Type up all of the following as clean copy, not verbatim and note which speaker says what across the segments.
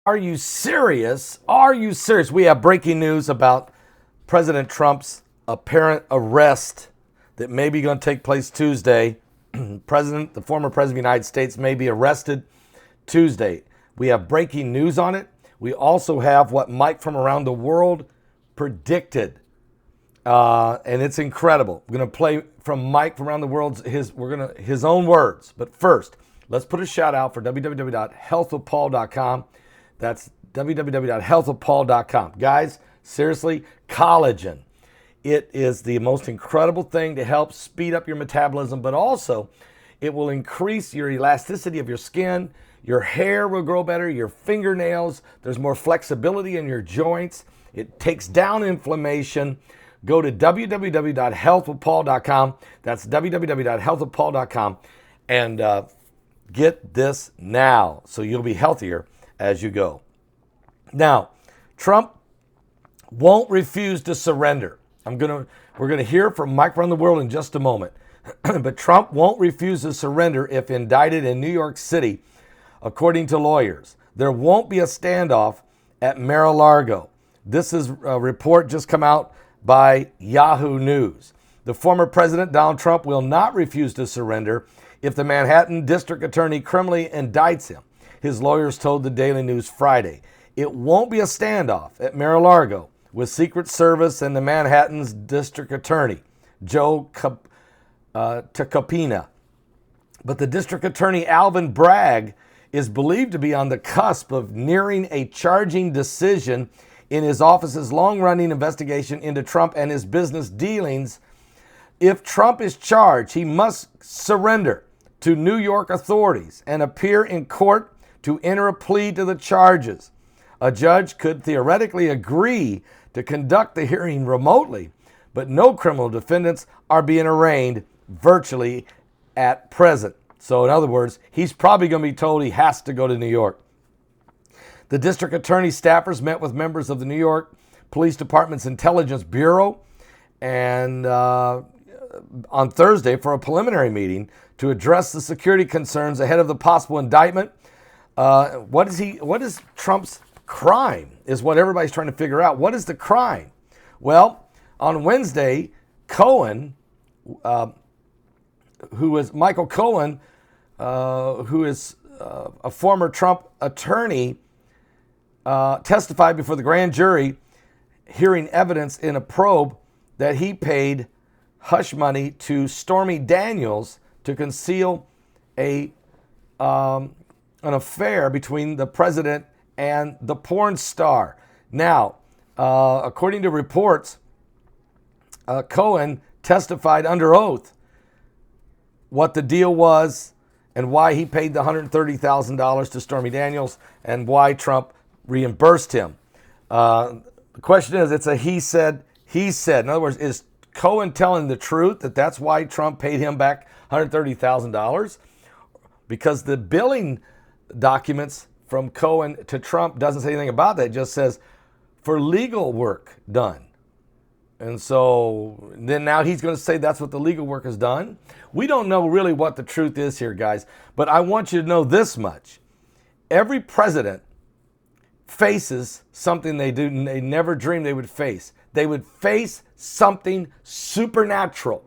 Speaker 1: Are you serious? Are you serious? We have breaking news about President Trump's apparent arrest that may be going to take place Tuesday. The former president of the United States may be arrested Tuesday. We have breaking news on it. We also have what Mike from around the world predicted. And it's incredible. We're going to play from Mike from around the world, his own words. But first, let's put a shout out for www.healthwithpaul.com. That's www.healthwithpaul.com. Guys, seriously, collagen. It is the most incredible thing to help speed up your metabolism, but also it will increase your elasticity of your skin. Your hair will grow better, your fingernails. There's more flexibility in your joints. It takes down inflammation. Go to www.healthwithpaul.com. That's www.healthwithpaul.com and get this now so you'll be healthier as you go. Now, Trump won't refuse to surrender. We're gonna hear from Mike around the world in just a moment. But Trump won't refuse to surrender if indicted in New York City, according to lawyers. There won't be a standoff at Mar-a-Lago. This is a report just come out by Yahoo News. The former president, Donald Trump, will not refuse to surrender if the Manhattan District Attorney criminally indicts him, his lawyers told the Daily News Friday. It won't be a standoff at Mar-a-Lago with Secret Service and the Manhattan's District Attorney, Joe Tacopina. But the District Attorney, Alvin Bragg, is believed to be on the cusp of nearing a charging decision in his office's long-running investigation into Trump and his business dealings. If Trump is charged, he must surrender to New York authorities and appear in court to enter a plea to the charges. A judge could theoretically agree to conduct the hearing remotely, but no criminal defendants are being arraigned virtually at present. So in other words, he's probably going to be told he has to go to New York. The district attorney staffers met with members of the New York Police Department's Intelligence Bureau and on Thursday for a preliminary meeting to address the security concerns ahead of the possible indictment. What is Trump's crime is what everybody's trying to figure out. What is the crime? Well, on Wednesday, Michael Cohen, who is a former Trump attorney, testified before the grand jury, hearing evidence in a probe that he paid hush money to Stormy Daniels to conceal an affair between the president and the porn star. Now, according to reports, Cohen testified under oath what the deal was and why he paid the $130,000 to Stormy Daniels and why Trump reimbursed him. The question is, it's a he said. In other words, is Cohen telling the truth that that's why Trump paid him back $130,000? Because the billing documents from Cohen to Trump doesn't say anything about that. It just says for legal work done. And so then now he's going to say that's what the legal work is done. We don't know really what the truth is here, guys. But I want you to know this much. Every president faces something they never dreamed they would face. They would face something supernatural.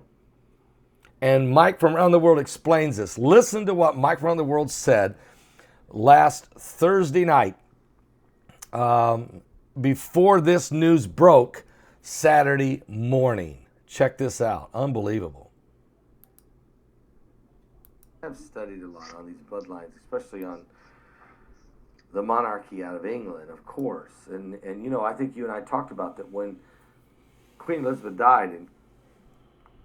Speaker 1: And Mike from around the world explains this. Listen to what Mike from around the world said last Thursday night before this news broke Saturday morning. Check this out. Unbelievable.
Speaker 2: I've studied a lot on these bloodlines, especially on the monarchy out of England, of course. And you know, I think you and I talked about that when Queen Elizabeth died and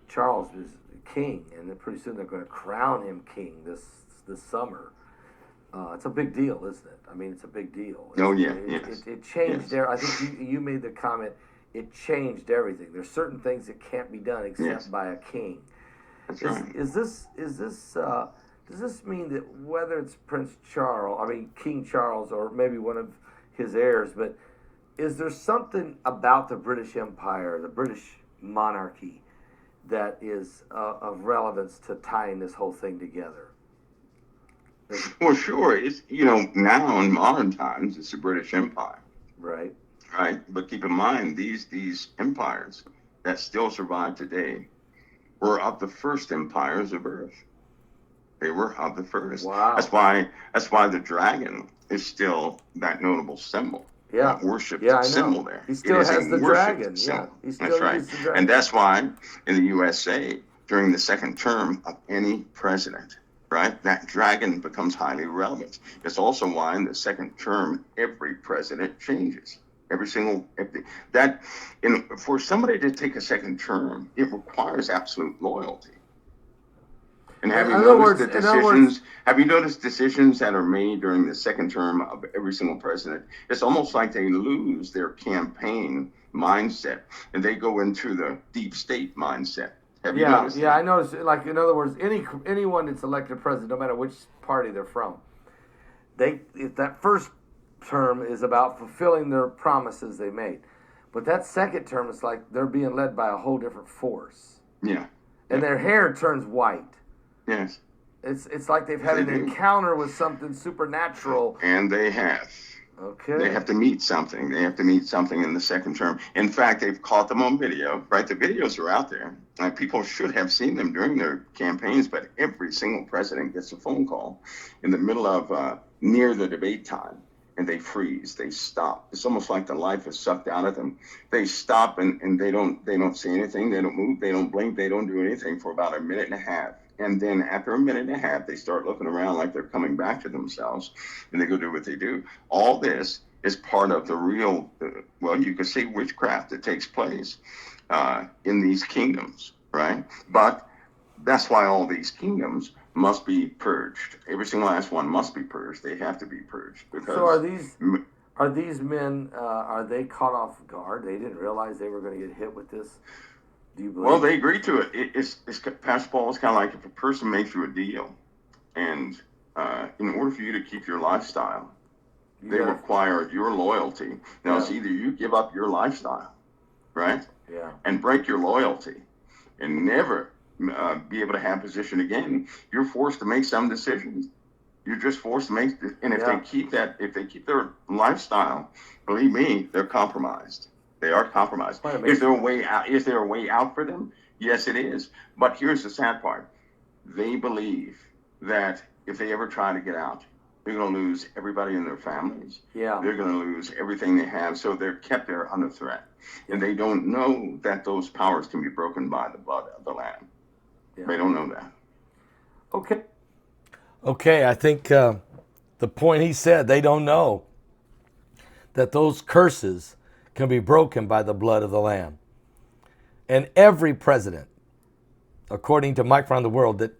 Speaker 2: Charles was king, and then pretty soon they're going to crown him king this summer. It's a big deal, isn't it? I mean, it's a big deal. It changed there. I think you made the comment, it changed everything. There's certain things that can't be done except by a king.
Speaker 3: That's right.
Speaker 2: Does this mean that whether it's King Charles, or maybe one of his heirs, but is there something about the British Empire, the British monarchy, that is of relevance to tying this whole thing together?
Speaker 3: Well, sure. It's, now in modern times, it's the British Empire,
Speaker 2: Right.
Speaker 3: right? But keep in mind, these empires that still survive today were of the first empires of Earth. They were of the first.
Speaker 2: Wow.
Speaker 3: That's why the dragon is still that notable symbol.
Speaker 2: Yeah.
Speaker 3: That worshipped
Speaker 2: Yeah, I know.
Speaker 3: symbol there.
Speaker 2: He still
Speaker 3: it is
Speaker 2: has
Speaker 3: a
Speaker 2: the
Speaker 3: worshipped
Speaker 2: dragon.
Speaker 3: symbol.
Speaker 2: Yeah. He still
Speaker 3: That's right.
Speaker 2: uses the dragon.
Speaker 3: And that's why in the USA, during the second term of any president, right, that dragon becomes highly relevant. It's also why in the second term, every president changes. For somebody to take a second term, it requires absolute loyalty. And have you noticed decisions that are made during the second term of every single president? It's almost like they lose their campaign mindset and they go into the deep state mindset. Have you noticed that?
Speaker 2: Yeah, I noticed. Like, in other words, anyone that's elected president, no matter which party they're from, if that first term is about fulfilling their promises they made, but that second term is like they're being led by a whole different force.
Speaker 3: Yeah.
Speaker 2: And their hair turns white.
Speaker 3: Yes.
Speaker 2: It's like they've had an encounter with something supernatural.
Speaker 3: And they have.
Speaker 2: Okay.
Speaker 3: They have to meet something. They have to meet something in the second term. In fact, they've caught them on video, right? The videos are out there. People should have seen them during their campaigns, but every single president gets a phone call in the middle of near the debate time, and they freeze. They stop. It's almost like the life is sucked out of them. They stop and they don't say anything. They don't move. They don't blink. They don't do anything for about a minute and a half. And then after a minute and a half, they start looking around like they're coming back to themselves, and they go do what they do. All this is part of the real, you could say witchcraft that takes place in these kingdoms, right? But that's why all these kingdoms must be purged. Every single last one must be purged. They have to be purged. Because
Speaker 2: so are these men, are they caught off guard? They didn't realize they were going to get hit with this? Do you believe?
Speaker 3: Well, they agreed to it. It's Pastor Paul, it's kind of like if a person makes you a deal, and in order for you to keep your lifestyle, they require your loyalty. Now, it's either you give up your lifestyle, right?
Speaker 2: Yeah.
Speaker 3: And break your loyalty and never be able to have position again. You're forced to make some decisions. You're just forced to make, and if they keep their lifestyle, believe me, they're compromised. They are compromised. Is there a way out? Is there a way out for them? Yes, it is. But here's the sad part. They believe that if they ever try to get out, they're going to lose everybody in their families.
Speaker 2: Yeah.
Speaker 3: They're going to lose everything they have. So they're kept there under threat. And they don't know that those powers can be broken by the blood of the Lamb. Yeah. They don't know that.
Speaker 1: Okay, I think the point he said, they don't know that those curses can be broken by the blood of the Lamb. And every president, according to Mike from the World, that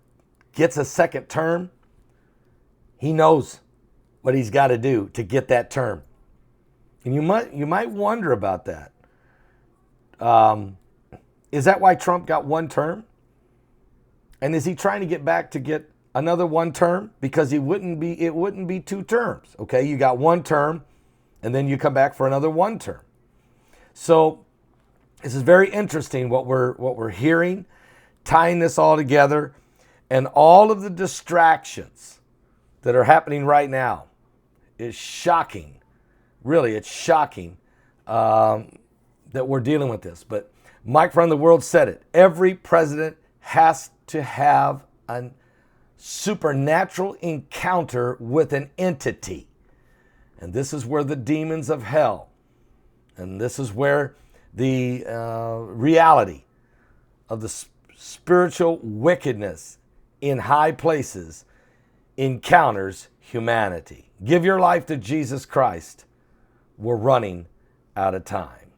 Speaker 1: gets a second term, he knows what he's got to do to get that term. And you might wonder about that. Is that why Trump got one term? And is he trying to get back to get another one term? Because it wouldn't be two terms. Okay, you got one term, and then you come back for another one term. So this is very interesting what we're hearing, tying this all together, and all of the distractions that are happening right now is shocking. Really, it's shocking that we're dealing with this. But Mike from the World said it. Every president has to have a supernatural encounter with an entity. And this is where the demons of hell, and this is where the reality of the spiritual wickedness in high places encounters humanity. Give your life to Jesus Christ. We're running out of time.